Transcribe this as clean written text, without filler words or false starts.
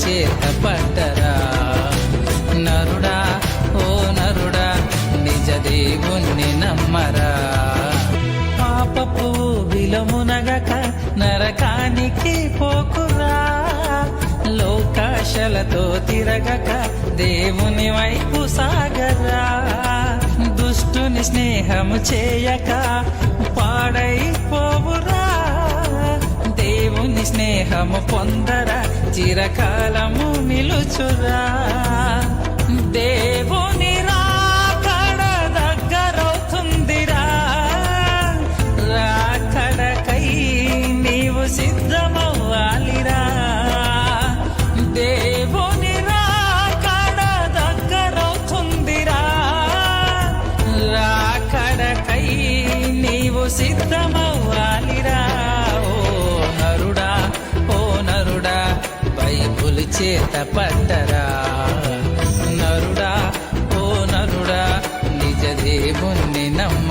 చేత పట్టరా. నరుడా ఓ నరుడా నిజ దేవుణ్ణి నమ్మరా. పాపపు విలమునగక నరకానికి పోకురా. లోకాశలతో తిరగక దేవుని వైపు సాగరా. దుష్టుని స్నేహము చేయక పాడైపోవురా. దేవుని స్నేహము పొందరా చిరకాలము నిలుచురా. దేవుని రాకడ దగ్గరవుతుందిరా. రాకడకై నీవు సిద్ధమవ్వాలిరా. దేవుని రాకడ దగ్గరవుతుందిరా. రాకడకై నీవు సిద్ధమవ్వాలిరా. బైబుల్ చేత పట్టరా. నరుడా ఓ నరుడా నిజ దేవుణ్ణి నమ్మ